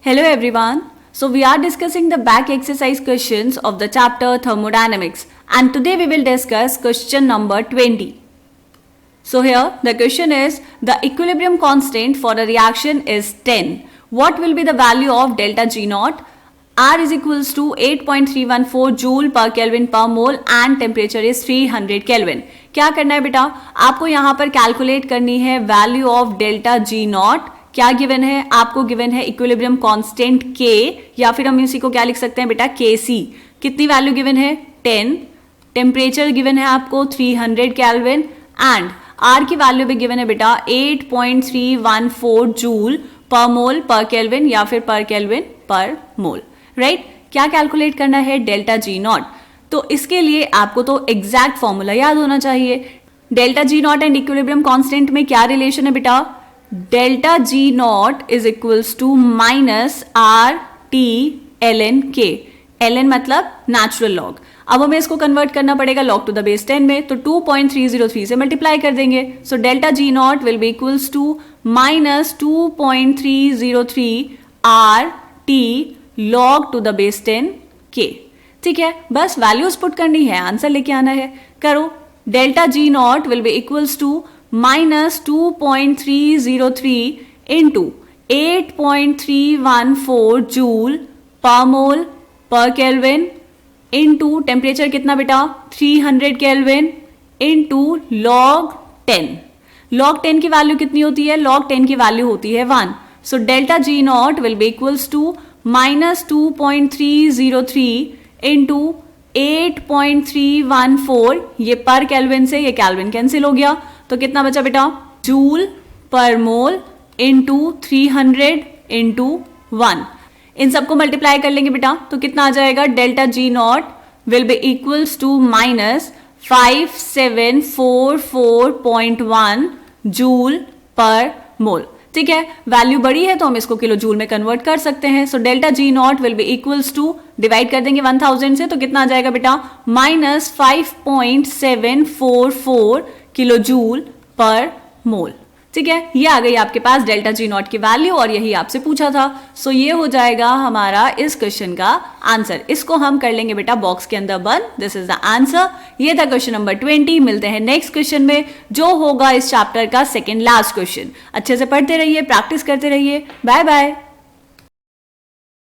Hello everyone. So we are discussing the back exercise questions of the chapter thermodynamics, and today we will discuss question number 20. So here the question is, the equilibrium constant for a reaction is 10. What will be the value of delta G naught? R is equals to 8.314 joule per Kelvin per mole and temperature is 300 Kelvin. क्या करना है बेटा, आपको यहाँ पर calculate करनी है value of delta G not. क्या गिवन है आपको? गिवन है इक्विलिब्रियम कांस्टेंट K, या फिर हम इसी को क्या लिख सकते हैं बेटा, Kc. कितनी वैल्यू गिवन है? 10. टेम्परेचर गिवन है आपको 300 केल्विन एंड R की वैल्यू भी गिवन है बेटा 8.314 जूल पर मोल पर केल्विन या फिर पर केल्विन पर मोल. राइट. क्या कैलकुलेट करना है? Delta G not. तो इसके लिए आपको तो एग्जैक्ट फॉर्मूला याद होना चाहिए. Delta G naught and equilibrium constant में क्या रिलेशन है बेटा? Delta G naught is equals to minus R T L N K. L N मतलब नेचुरल लॉग. अब हमें इसको कन्वर्ट करना पड़ेगा लॉग टू द बेस 10 में, तो 2.303 से मल्टीप्लाई कर देंगे. So delta G not will be equals to minus 2.303 R T log to the base 10 के. ठीक है, बस वैल्यूज पुट करनी है, आंसर लेके आना है. करो. Delta G not will be equals to minus 2.303 into 8.314 joule per mole पर केल्विन इंटू टेम्परेचर कितना बेटा? 300 केल्विन इंटू लॉग 10. लॉग 10 की वैल्यू कितनी होती है? लॉग 10 की वैल्यू होती है 1. So delta G not will be equals to minus 2.303 into 8.314. ये पर केल्विन से ये केल्विन कैंसिल हो गया, तो कितना बचा बेटा? Joule per mole into 300 into 1. इन सबको मल्टीप्लाई कर लेंगे बेटा, तो कितना आ जाएगा? Delta G not will be equals to minus 5744.1 joule per mole. ठीक है, वैल्यू बड़ी है तो हम इसको किलो जूल में कन्वर्ट कर सकते हैं. So delta G not will be equals to, divide कर देंगे 1000 से, तो कितना आ जाएगा बेटा? Minus 5.744 kilo joule per mole. ठीक है, ये आ गई आपके पास डेल्टा G नॉट की वैल्यू और यही आपसे पूछा था. सो ये हो जाएगा हमारा इस क्वेश्चन का आंसर. इसको हम कर लेंगे बेटा बॉक्स के अंदर बंद. This is the answer. ये था क्वेश्चन नंबर 20. मिलते हैं नेक्स्ट क्वेश्चन में, जो होगा इस चैप्टर का सेकेंड लास्ट क्वेश्चन. अच्छे से पढ़ते रहिए, प्रैक्टिस करते रहिए. Bye bye.